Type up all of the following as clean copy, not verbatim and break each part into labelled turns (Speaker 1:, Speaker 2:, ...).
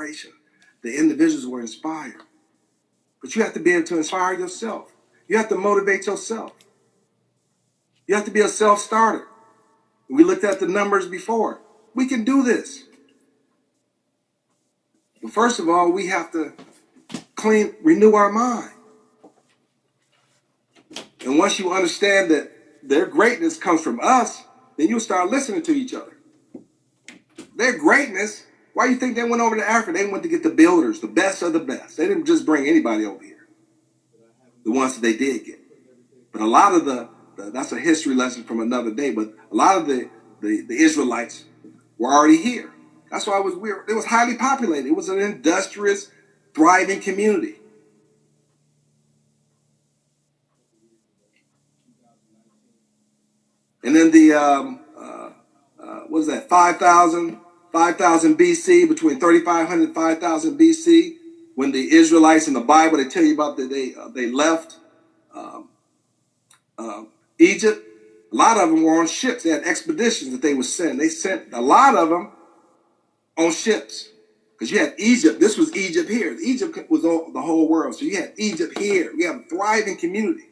Speaker 1: generation. The individuals were inspired. But you have to be able to inspire yourself. You have to motivate yourself. You have to be a self-starter. We looked at the numbers before. We can do this. But first of all, we have to renew our mind. And once you understand that their greatness comes from us, then you'll start listening to each other. Their greatness, why do you think they went over to Africa? They went to get the builders, the best of the best. They didn't just bring anybody over here. The ones that they did get. But a lot of that's a history lesson from another day, but a lot of the Israelites were already here. That's why it was weird. It was highly populated. It was an industrious, thriving community. And then what was that, 5,000 BC, between 3,500 and 5,000 BC, when the Israelites in the Bible, they tell you about that they left Egypt. A lot of them were on ships. They had expeditions that they would send. They sent a lot of them on ships. Because you had Egypt. This was Egypt here. Egypt was the whole world. So you had Egypt here. We have a thriving community.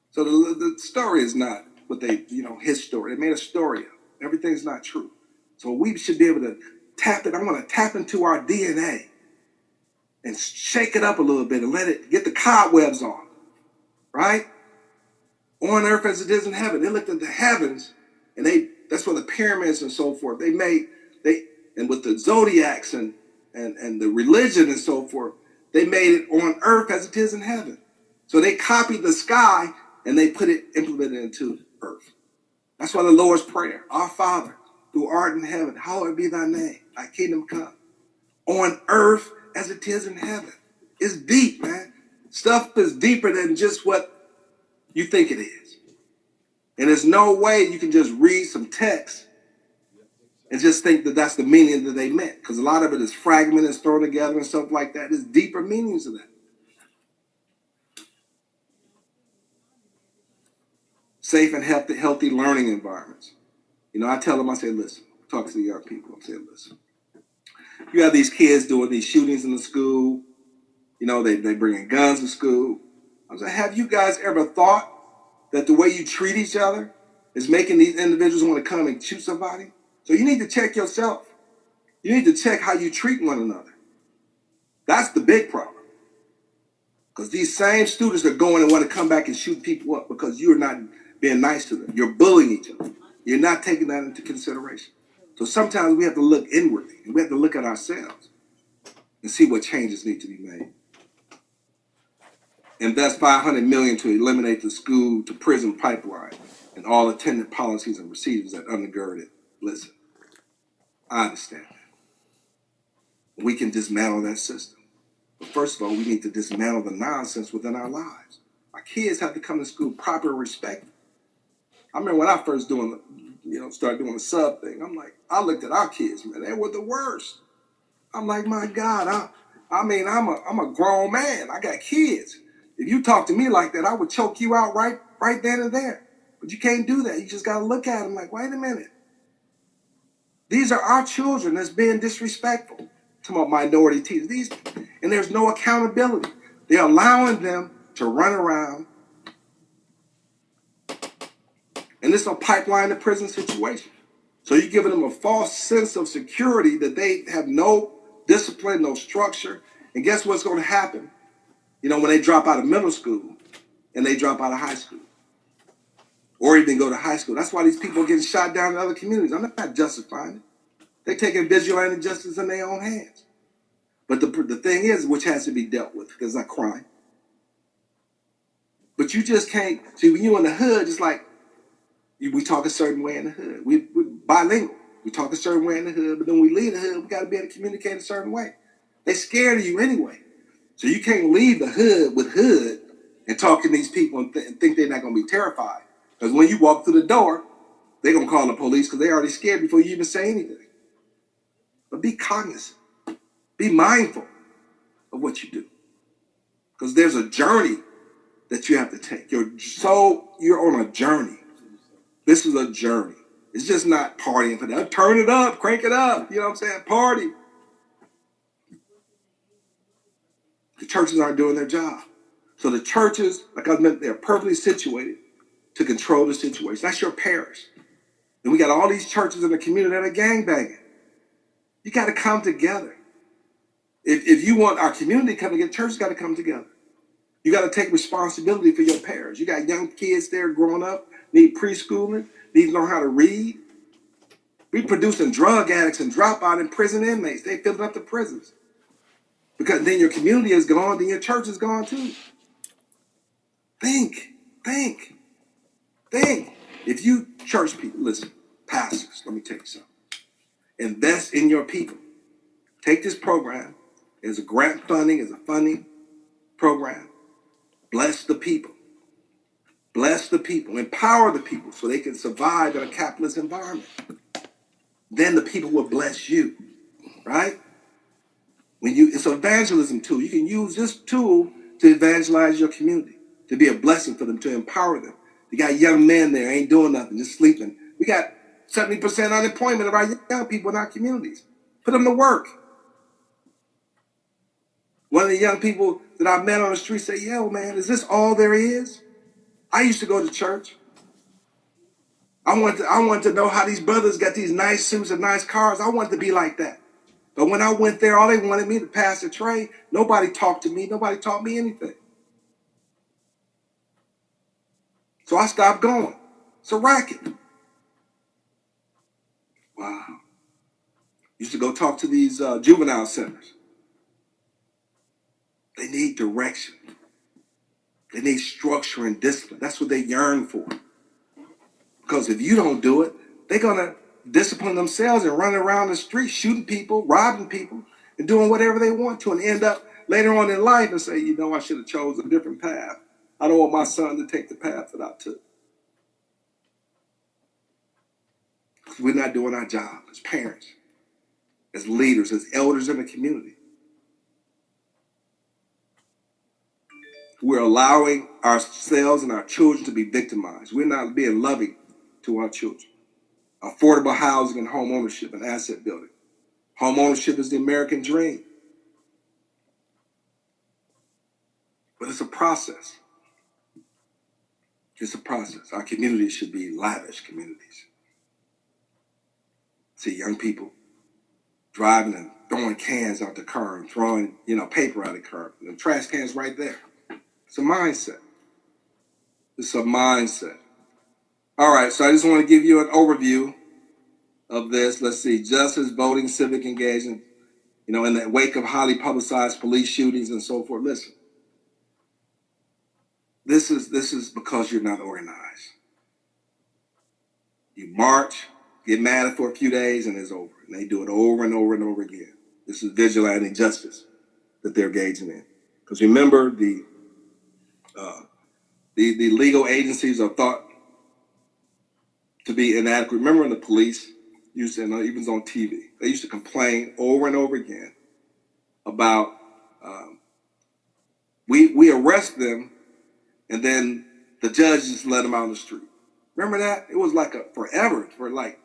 Speaker 1: So the story is not what his story. They made a story of. Everything's not true. So we should be able to tap it. I'm going to tap into our DNA and shake it up a little bit and let it get the cobwebs on. Right? On earth as it is in heaven. They looked at the heavens, and that's where the pyramids and so forth. And with the zodiacs and the religion and so forth, they made it on earth as it is in heaven. So they copied the sky and they implemented it into earth. That's why the Lord's Prayer, our Father, who art in heaven, hallowed be thy name, thy kingdom come. On earth as it is in heaven. It's deep, man. Stuff is deeper than just what you think it is. And there's no way you can just read some text and just think that that's the meaning that they meant. Because a lot of it is fragmented, it's thrown together and stuff like that. There's deeper meanings of that. Safe and healthy learning environments. I tell them, I say, listen, talk to the young people. I say, listen, you have these kids doing these shootings in the school. They bring in guns to school. I say, have you guys ever thought that the way you treat each other is making these individuals want to come and shoot somebody? So you need to check yourself. You need to check how you treat one another. That's the big problem. Because these same students are going and want to come back and shoot people up because you're not being nice to them. You're bullying each other. You're not taking that into consideration. So sometimes we have to look inwardly and we have to look at ourselves and see what changes need to be made. Invest $500 million to eliminate the school to prison pipeline and all attendant policies and procedures that undergird it. Listen, I understand that. We can dismantle that system. But first of all, we need to dismantle the nonsense within our lives. Our kids have to come to school proper respect. I remember when I first started doing the sub thing, I looked at our kids, man, they were the worst. I'm like, my God, I'm a grown man. I got kids. If you talk to me like that, I would choke you out right then and there. But you can't do that. You just got to look at them like, wait a minute. These are our children that's being disrespectful. Talking about minority teachers. And there's no accountability. They're allowing them to run around. And this is a pipeline to prison situation. So you're giving them a false sense of security that they have no discipline, no structure. And guess what's going to happen? When they drop out of middle school and they drop out of high school or even go to high school. That's why these people are getting shot down in other communities. I'm not justifying it. They're taking vigilante justice in their own hands. But the thing is, which has to be dealt with, because it's not crime. But you just can't, see, when you're in the hood, it's like, we talk a certain way in the hood. We're bilingual. We talk a certain way in the hood, but then when we leave the hood, we got to be able to communicate a certain way. They're scared of you anyway. So you can't leave the hood with hood and talk to these people and think they're not going to be terrified. Because when you walk through the door, they're going to call the police because they're already scared before you even say anything. But be cognizant. Be mindful of what you do. Because there's a journey that you have to take. You're on a journey. This is a journey. It's just not partying for that. Turn it up, crank it up. You know what I'm saying? Party. churches aren't doing their job. So the churches, like I meant, they're perfectly situated to control the situation. That's your parish. And we got all these churches in the community that are gangbanging. You got to come together. If you want our community to come together, churches got to come together. You got to take responsibility for your parish. You got young kids there growing up, need preschooling, need to learn how to read. We producing drug addicts and dropout and prison inmates. They filling up the prisons. Because then your community is gone, then your church is gone too. Think. If you church people, listen, pastors, let me tell you something. Invest in your people. Take this program as a grant funding, as a funding program. Bless the people. Bless the people. Empower the people so they can survive in a capitalist environment. Then the people will bless you, right? It's an evangelism tool. You can use this tool to evangelize your community, to be a blessing for them, to empower them. You got young men there, ain't doing nothing, just sleeping. We got 70% unemployment of our young people in our communities. Put them to work. One of the young people that I met on the street said, yo, man, is this all there is? I used to go to church. I wanted to know how these brothers got these nice suits and nice cars. I wanted to be like that. But when I went there, all they wanted me to pass the tray. Nobody talked to me. Nobody taught me anything. So I stopped going. It's a racket. Wow. Used to go talk to these juvenile centers. They need direction. They need structure and discipline. That's what they yearn for. Because if you don't do it, they're going to discipline themselves and run around the street shooting people, robbing people, and doing whatever they want to, and end up later on in life and say, you know, I should have chose a different path. I don't want my son to take the path that I took. Because we're not doing our job as parents, as leaders, as elders in the community. We're allowing ourselves and our children to be victimized. We're not being loving to our children. Affordable housing and home ownership and asset building. Home ownership is the American dream. But it's a process. It's a process. Our communities should be lavish communities. See young people driving and throwing cans out the car and throwing, paper out of the car. And the trash can's right there. It's a mindset. It's a mindset. All right, so I just want to give you an overview of this. Let's see, justice, voting, civic engagement, in the wake of highly publicized police shootings and so forth. Listen, this is because you're not organized. You march, get mad for a few days, and it's over. And they do it over and over and over again. This is vigilante justice that they're engaging in. Because remember, the legal agencies are thought to be inadequate. Remember when the police used to, and it was on TV, they used to complain over and over again about we arrest them and then the judge just let them out on the street. Remember that? It was like forever for that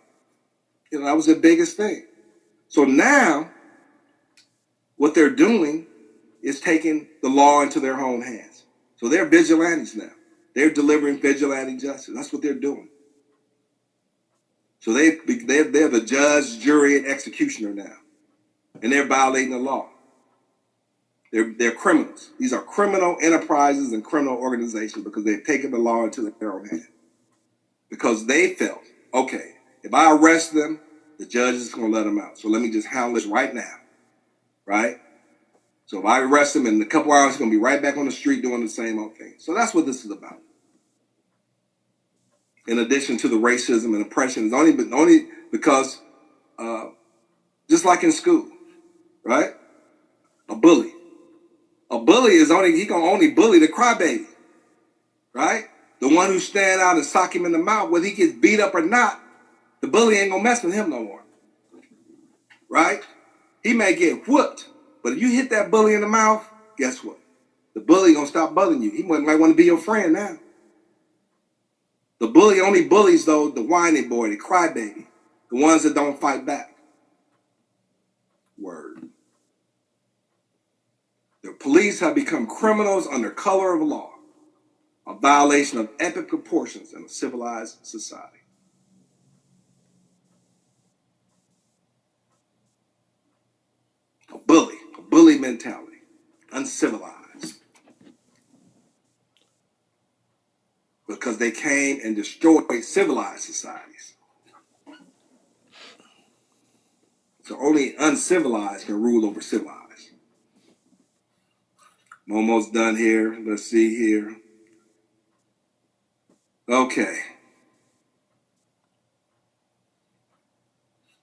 Speaker 1: was the biggest thing. So now what they're doing is taking the law into their own hands. So they're vigilantes now. They're delivering vigilante justice. That's what they're doing. So they're the judge, jury, and executioner now. And they're violating the law. They're criminals. These are criminal enterprises and criminal organizations because they've taken the law into their own hand. Because they felt, okay, if I arrest them, the judge is going to let them out. So let me just handle this right now, right? So if I arrest them in a couple hours, he's going to be right back on the street doing the same old thing. So that's what this is about. In addition to the racism and oppression, it's only because, just like in school, right? A bully is he gonna only bully the crybaby, right? The one who stand out and sock him in the mouth, whether he gets beat up or not, the bully ain't gonna mess with him no more, right? He may get whooped, but if you hit that bully in the mouth, guess what? The bully gonna stop bullying you. He might want to be your friend now. The bully only bullies, though, the whiny boy, the crybaby, the ones that don't fight back. Word. police have become criminals under color of law, a violation of epic proportions in a civilized society. A bully mentality, uncivilized. Because they came and destroyed civilized societies. So only uncivilized can rule over civilized. I'm almost done here. Let's see here. Okay.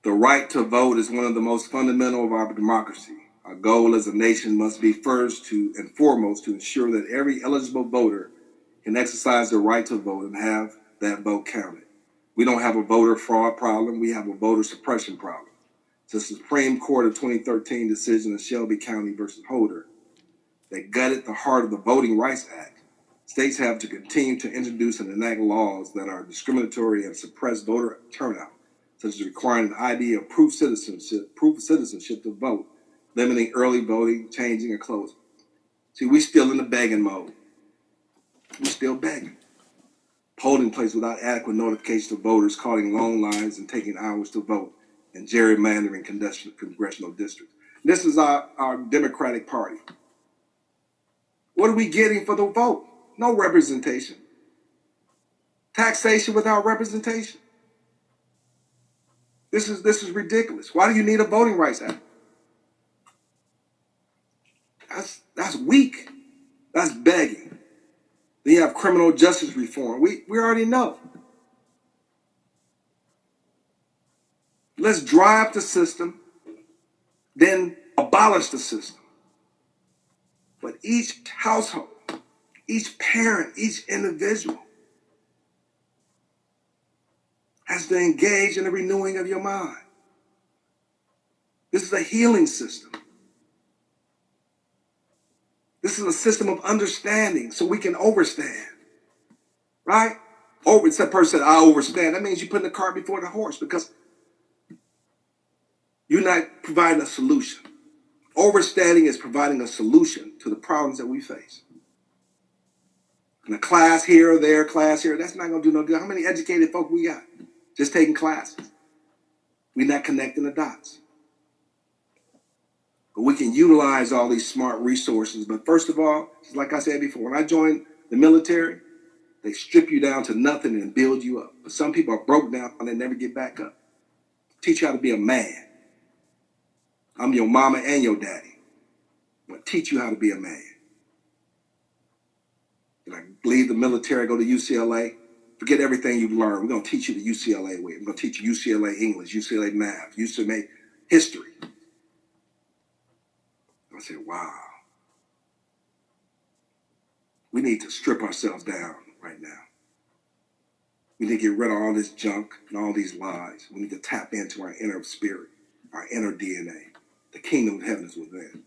Speaker 1: The right to vote is one of the most fundamental of our democracy. Our goal as a nation must be first and foremost to ensure that every eligible voter can exercise the right to vote and have that vote counted. We don't have a voter fraud problem. We have a voter suppression problem. The Supreme Court of 2013 decision of Shelby County versus Holder that gutted the heart of the Voting Rights Act. States have to continue to introduce and enact laws that are discriminatory and suppress voter turnout, such as requiring an ID of proof of citizenship to vote, limiting early voting, changing, or closing. See, we still in the begging mode. We're still begging. Polling place without adequate notification to voters, causing long lines and taking hours to vote, and gerrymandering congressional districts. This is our Democratic Party. What are we getting for the vote? No representation. Taxation without representation. This is ridiculous. Why do you need a Voting Rights Act? That's weak. That's begging. Then you have criminal justice reform. We already know. Let's dry up the system, then abolish the system. But each household, each parent, each individual has to engage in the renewing of your mind. This is a healing system. This is a system of understanding so we can overstand, right? That person said, I overstand. That means you're putting the cart before the horse because you're not providing a solution. Overstanding is providing a solution to the problems that we face. And a class here or there, class here, that's not going to do no good. How many educated folk we got? Just taking classes. We're not connecting the dots. But we can utilize all these smart resources. But first of all, like I said before, when I joined the military, they strip you down to nothing and build you up. But some people are broke down and they never get back up. Teach you how to be a man. I'm your mama and your daddy. I'm going to teach you how to be a man. And I leave the military, go to UCLA. Forget everything you've learned. We're going to teach you the UCLA way. We're going to teach you UCLA English, UCLA math, UCLA history. I said, wow. We need to strip ourselves down right now. We need to get rid of all this junk and all these lies. We need to tap into our inner spirit, our inner DNA. The kingdom of heaven is within.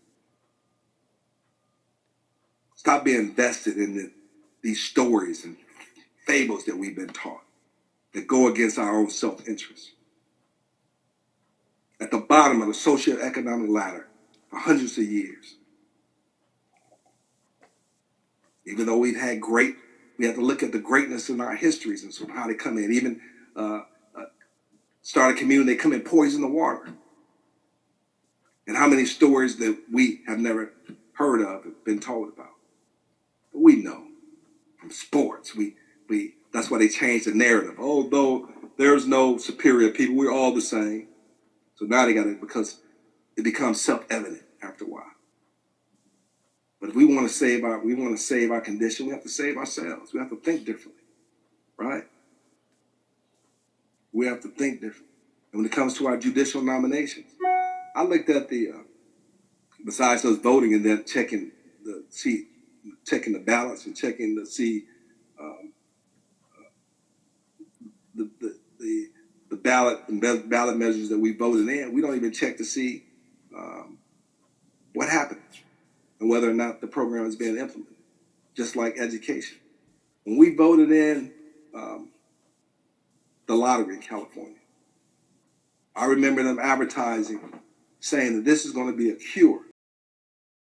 Speaker 1: Stop being invested in these stories and fables that we've been taught that go against our own self-interest. At the bottom of the socioeconomic ladder for hundreds of years. Even though we have to look at the greatness in our histories and so how they come in. Even start a community, they come and poison the water. And how many stories that we have never heard of and been told about. But we know from sports, that's why they changed the narrative. Although there's no superior people, we're all the same. So now they got it because it becomes self-evident after a while. But if we want to save our condition, we have to save ourselves. We have to think differently, right? We have to think differently. And when it comes to our judicial nominations, I looked at besides us voting and then checking the ballots and checking to see the ballot measures that we voted in. We don't even check to see what happened and whether or not the program is being implemented. Just like education, when we voted in the lottery in California, I remember them advertising saying that this is going to be a cure